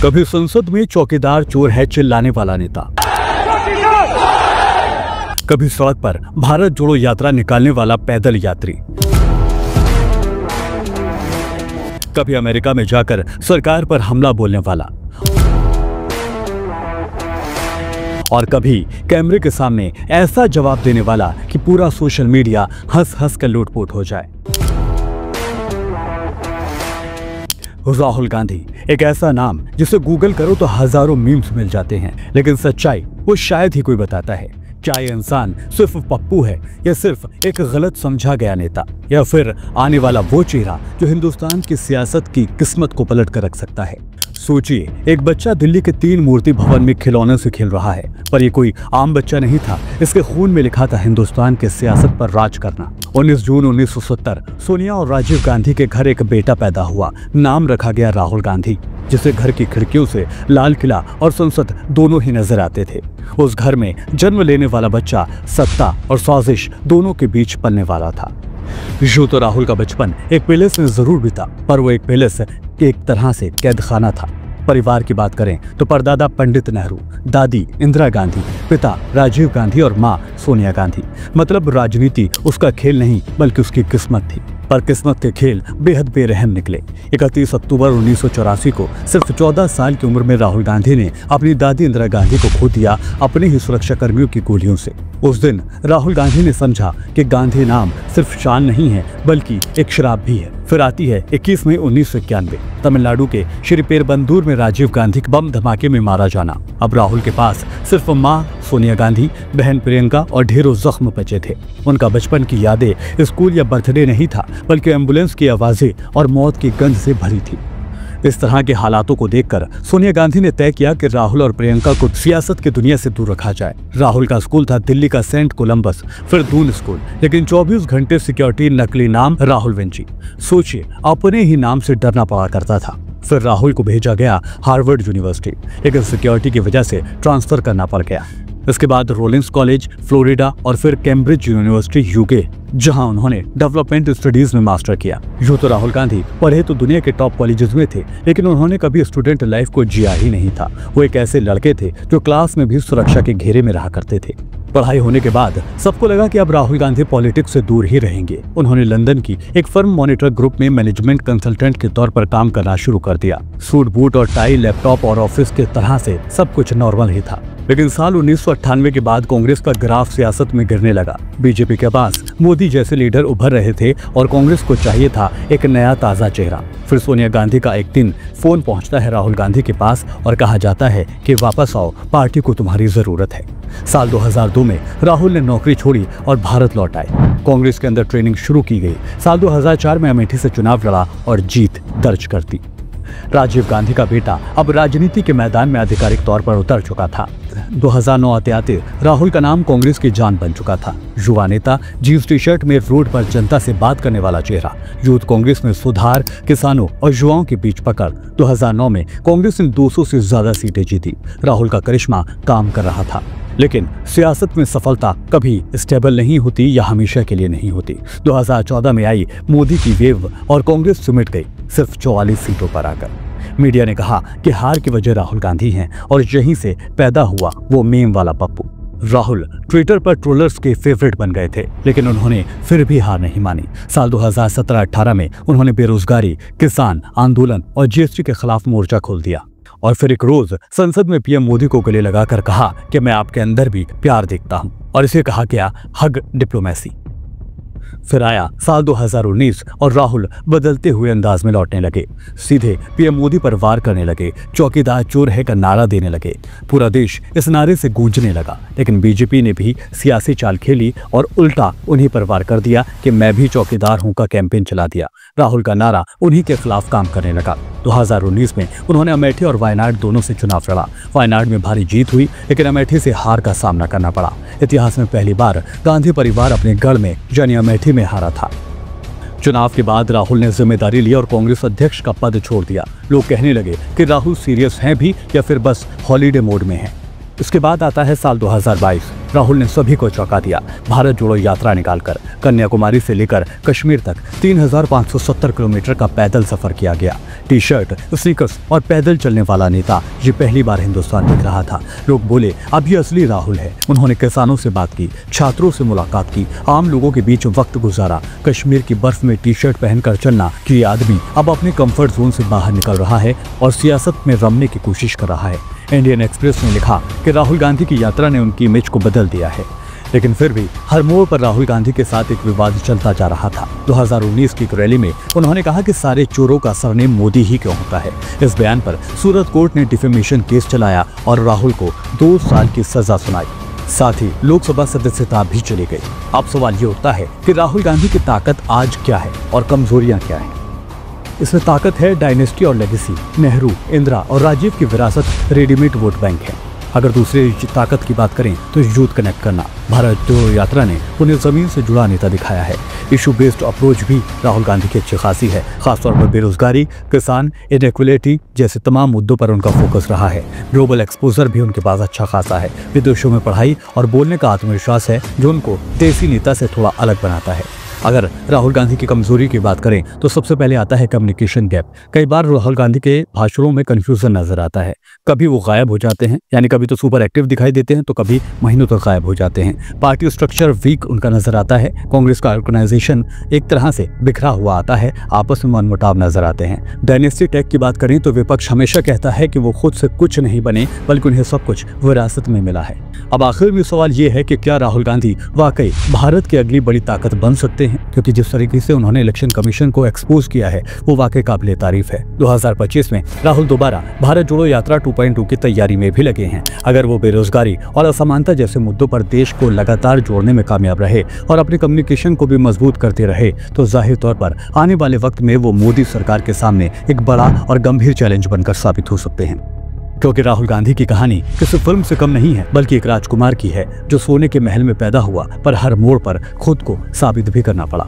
कभी संसद में चौकीदार चोर है चिल्लाने वाला नेता, कभी सड़क पर भारत जोड़ो यात्रा निकालने वाला पैदल यात्री, कभी अमेरिका में जाकर सरकार पर हमला बोलने वाला, और कभी कैमरे के सामने ऐसा जवाब देने वाला कि पूरा सोशल मीडिया हंस हंस कर लूटपुट हो जाए। राहुल गांधी एक ऐसा नाम जिसे गूगल करो तो हजारों मीम्स मिल जाते हैं, लेकिन सच्चाई वो शायद ही कोई बताता है। क्या ये इंसान सिर्फ पप्पू है, या सिर्फ एक गलत समझा गया नेता, या फिर आने वाला वो चेहरा जो हिंदुस्तान की सियासत की किस्मत को पलट कर रख सकता है। सोचिए, एक बच्चा दिल्ली के 3 मूर्ति भवन में खिलौने से खेल रहा है, पर ये कोई आम बच्चा नहीं था। इसके खून में लिखा था हिंदुस्तान के सियासत पर राज करना। 19 जून 1970 सोनिया और राजीव गांधी के घर एक बेटा पैदा हुआ। नाम रखा गया राहुल गांधी, जिसे घर की खिड़कियों से लाल किला और संसद दोनों ही नजर आते थे। उस घर में जन्म लेने वाला बच्चा सत्ता और साजिश दोनों के बीच पलने वाला था। यूं तो राहुल का बचपन एक पैलेस में जरूर बीता, पर वो एक पैलेस एक तरह से कैद खाना था। परिवार की बात करें तो परदादा पंडित नेहरू, दादी इंदिरा गांधी, पिता राजीव गांधी और मां सोनिया गांधी। मतलब राजनीति उसका खेल नहीं बल्कि उसकी किस्मत थी। पर किस्मत के खेल बेहद बेरहम निकले। 31 अक्टूबर 1984 को सिर्फ 14 साल की उम्र में राहुल गांधी ने अपनी दादी इंदिरा गांधी को खो दिया अपने ही सुरक्षा कर्मियों की गोलियों से। उस दिन राहुल गांधी ने समझा कि गांधी नाम सिर्फ शान नहीं है बल्कि एक शराब भी है। फिर आती है 21 मई 1991, तमिलनाडु के श्री पेरबंदूर में राजीव गांधी के बम धमाके में मारा जाना। अब राहुल के पास सिर्फ मां सोनिया गांधी, बहन प्रियंका और ढेरों जख्म बचे थे। उनका बचपन की यादें स्कूल या बर्थडे नहीं था, बल्कि एम्बुलेंस की आवाजें और मौत की गंध से भरी थी। इस तरह के हालातों को देखकर सोनिया गांधी ने तय किया कि राहुल और प्रियंका को सियासत की दुनिया से दूर रखा जाए। राहुल का स्कूल था दिल्ली का सेंट कोलंबस, फिर दून स्कूल, लेकिन 24 घंटे सिक्योरिटी, नकली नाम राहुल विंची। सोचिए, अपने ही नाम से डरना पड़ा करता था। फिर राहुल को भेजा गया हार्वर्ड यूनिवर्सिटी, लेकिन सिक्योरिटी की वजह से ट्रांसफर करना पड़ गया। इसके बाद रोलिंस कॉलेज फ्लोरिडा और फिर कैम्ब्रिज यूनिवर्सिटी यूके, जहां उन्होंने डेवलपमेंट स्टडीज में मास्टर किया। यूं तो राहुल गांधी पढ़े तो दुनिया के टॉप कॉलेजेस में थे, लेकिन उन्होंने कभी स्टूडेंट लाइफ को जिया ही नहीं था। वो एक ऐसे लड़के थे जो क्लास में भी सुरक्षा के घेरे में रहा करते थे। पढ़ाई होने के बाद सबको लगा कि अब राहुल गांधी पॉलिटिक्स से दूर ही रहेंगे। उन्होंने लंदन की एक फर्म मॉनिटर ग्रुप में मैनेजमेंट कंसल्टेंट के तौर पर काम करना शुरू कर दिया। सूट बूट और टाई, लैपटॉप और ऑफिस के तरह से सब कुछ नॉर्मल ही था। लेकिन साल 1998 के बाद कांग्रेस का ग्राफ सियासत में गिरने लगा। बीजेपी के पास मोदी जैसे लीडर उभर रहे थे और कांग्रेस को चाहिए था एक नया ताजा चेहरा। फिर सोनिया गांधी का एक दिन फोन पहुंचता है राहुल गांधी के पास और कहा जाता है कि वापस आओ, पार्टी को तुम्हारी जरूरत है। साल 2002 में राहुल ने नौकरी छोड़ी और भारत लौट आए। कांग्रेस के अंदर ट्रेनिंग शुरू की गई। साल 2004 में अमेठी से चुनाव लड़ा और जीत दर्ज कर दी। राजीव गांधी का बेटा अब राजनीति के मैदान में आधिकारिक तौर पर उतर चुका था। 2009 आते राहुल का नाम कांग्रेस की जान बन चुका था। युवा नेता, जीन्स टी शर्ट में रोड पर जनता से बात करने वाला चेहरा, यूथ कांग्रेस में सुधार, किसानों और युवाओं के बीच पकड़। 2009 में कांग्रेस ने 200 से ज्यादा सीटें जीती। राहुल का करिश्मा काम कर रहा था। लेकिन सियासत में सफलता कभी स्टेबल नहीं होती या हमेशा के लिए नहीं होती। 2014 में आई मोदी की वेव और कांग्रेस सिमट गई सिर्फ 44 सीटों पर आकर। मीडिया ने कहा कि हार की वजह राहुल गांधी हैं और यहीं से पैदा हुआ वो मेम वाला पप्पू। राहुल ट्विटर पर ट्रोलर्स के फेवरेट बन गए थे, लेकिन उन्होंने फिर भी हार नहीं मानी। साल 2017-18 में उन्होंने बेरोजगारी, किसान आंदोलन और जीएसटी के खिलाफ मोर्चा खोल दिया। और फिर एक रोज संसद में पीएम मोदी को गले लगाकर कहा कि मैं आपके अंदर भी प्यार देखता हूं, और इसे कहा गया हग डिप्लोमेसी। फिर आया साल 2019 और राहुल बदलते हुए अंदाज में लौटने लगे। सीधे पीएम मोदी पर वार करने लगे, चौकीदार चोर है का नारा देने लगे। पूरा देश इस नारे से गूंजने लगा। लेकिन बीजेपी ने भी सियासी चाल खेली और उल्टा उन्हीं पर वार कर दिया कि मैं भी चौकीदार हूं का कैंपेन चला दिया। राहुल का नारा उन्हीं के खिलाफ काम करने लगा। 2019 में उन्होंने अमेठी और वायनाड दोनों से चुनाव लड़ा। वायनाड में भारी जीत हुई, लेकिन अमेठी से हार का सामना करना पड़ा। इतिहास में पहली बार गांधी परिवार अपने गढ़ में यानी अमेठी में हारा था। चुनाव के बाद राहुल ने जिम्मेदारी ली और कांग्रेस अध्यक्ष का पद छोड़ दिया। लोग कहने लगे कि राहुल सीरियस हैं भी या फिर बस हॉलीडे मोड में हैं। इसके बाद आता है साल 2022। राहुल ने सभी को चौंका दिया। भारत जोड़ो यात्रा निकालकर कन्याकुमारी से लेकर कश्मीर तक 3570 किलोमीटर का पैदल सफर किया गया। टी शर्ट, स्नीकर्स और पैदल चलने वाला नेता ये पहली बार हिंदुस्तान दिख रहा था। लोग बोले अब ये असली राहुल है। उन्होंने किसानों से बात की, छात्रों से मुलाकात की, आम लोगों के बीच वक्त गुजारा। कश्मीर की बर्फ में टी शर्ट पहनकर चलना कि ये आदमी अब अपने कंफर्ट जोन से बाहर निकल रहा है और सियासत में रमने की कोशिश कर रहा है। इंडियन एक्सप्रेस ने लिखा कि राहुल गांधी की यात्रा ने उनकी इमेज को बदल दिया है, लेकिन फिर भी हर मोड़ पर राहुल गांधी के साथ एक विवाद चलता जा रहा था। 2019 की एक रैली में उन्होंने कहा कि सारे चोरों का सरनेम मोदी ही क्यों होता है। इस बयान पर सूरत कोर्ट ने डिफेमेशन केस चलाया और राहुल को 2 साल की सजा सुनाई। साथ ही लोकसभा सदस्यता भी चली गई। अब सवाल ये उठता है कि राहुल गांधी की ताकत आज क्या है और कमजोरियां क्या हैं। इसमें ताकत है डायनेस्टी और लेगेसी। नेहरू, इंदिरा और राजीव की विरासत रेडीमेड वोट बैंक है। अगर दूसरी ताकत की बात करें तो यूथ कनेक्ट करना। भारत जोड़ो यात्रा ने उन्हें जमीन से जुड़ा नेता दिखाया है। इशू बेस्ड अप्रोच भी राहुल गांधी की अच्छी खासी है। खासतौर पर बेरोजगारी, किसान, इनइक्वालिटी जैसे तमाम मुद्दों पर उनका फोकस रहा है। ग्लोबल एक्सपोजर भी उनके पास अच्छा खासा है। विदेशों में पढ़ाई और बोलने का आत्मविश्वास है जो उनको देसी नेता से थोड़ा अलग बनाता है। अगर राहुल गांधी की कमजोरी की बात करें तो सबसे पहले आता है कम्युनिकेशन गैप। कई बार राहुल गांधी के भाषणों में कंफ्यूजन नजर आता है। कभी वो गायब हो जाते हैं, यानी कभी तो सुपर एक्टिव दिखाई देते हैं तो कभी महीनों तक गायब हो जाते हैं। पार्टी स्ट्रक्चर वीक उनका नजर आता है। कांग्रेस का ऑर्गेनाइजेशन एक तरह से बिखरा हुआ आता है। आपस में मनमुटाव नजर आते हैं। डायनेस्टी टैग की बात करें तो विपक्ष हमेशा कहता है कि वो खुद से कुछ नहीं बने बल्कि उन्हें सब कुछ विरासत में मिला है। अब आखिर में सवाल ये है कि क्या राहुल गांधी वाकई भारत की अगली बड़ी ताकत बन सकते हैं, क्योंकि जिस तरीके से उन्होंने इलेक्शन कमीशन को एक्सपोज किया है वो वाकई काबिले तारीफ है। 2025 में राहुल दोबारा भारत जोड़ो यात्रा 2.2 की तैयारी में भी लगे हैं। अगर वो बेरोजगारी और असमानता जैसे मुद्दों पर देश को लगातार जोड़ने में कामयाब रहे और अपने कम्युनिकेशन को भी मजबूत करते रहे तो जाहिर तौर पर आने वाले वक्त में वो मोदी सरकार के सामने एक बड़ा और गंभीर चैलेंज बनकर साबित हो सकते हैं। क्योंकि राहुल गांधी की कहानी किसी फिल्म से कम नहीं है बल्कि एक राजकुमार की है जो सोने के महल में पैदा हुआ पर हर मोड़ पर खुद को साबित भी करना पड़ा।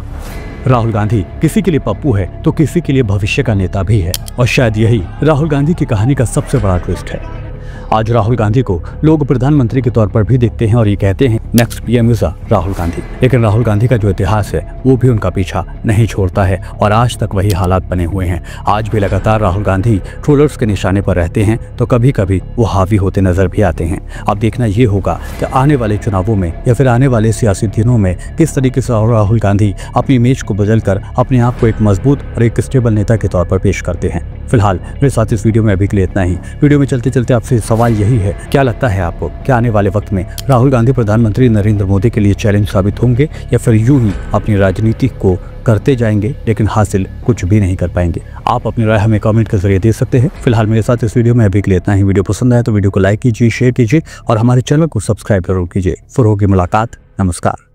राहुल गांधी किसी के लिए पप्पू है तो किसी के लिए भविष्य का नेता भी है और शायद यही राहुल गांधी की कहानी का सबसे बड़ा ट्विस्ट है। आज राहुल गांधी को लोग प्रधानमंत्री के तौर पर भी देखते हैं और ये कहते हैं next PM is Rahul Gandhi. लेकिन राहुल गांधी का जो इतिहास है वो भी उनका पीछा नहीं छोड़ता है और आज तक वही हालात बने हुए हैं। आज भी लगातार राहुल गांधी ट्रोलर्स के निशाने पर रहते हैं तो कभी कभी वो हावी होते नजर भी आते हैं। अब देखना ये होगा कि आने वाले चुनावों में या फिर आने वाले सियासी दिनों में किस तरीके से राहुल गांधी अपनी इमेज को बदलकर अपने आप को एक मजबूत और एक स्टेबल नेता के तौर पर पेश करते हैं। फिलहाल मेरे साथ इस वीडियो में अभी के लिए इतना ही। वीडियो में चलते चलते आपसे सवाल यही है, क्या लगता है आपको, क्या आने वाले वक्त में राहुल गांधी प्रधानमंत्री नरेंद्र मोदी के लिए चैलेंज साबित होंगे या फिर यूं ही अपनी राजनीति को करते जाएंगे लेकिन हासिल कुछ भी नहीं कर पाएंगे? आप अपनी राय हमें कमेंट के जरिए दे सकते हैं। फिलहाल मेरे साथ इस वीडियो में अभी के लिए इतना ही। वीडियो पसंद आए तो वीडियो को लाइक कीजिए, शेयर कीजिए और हमारे चैनल को सब्सक्राइब जरूर कीजिए। फिर होगी मुलाकात। नमस्कार।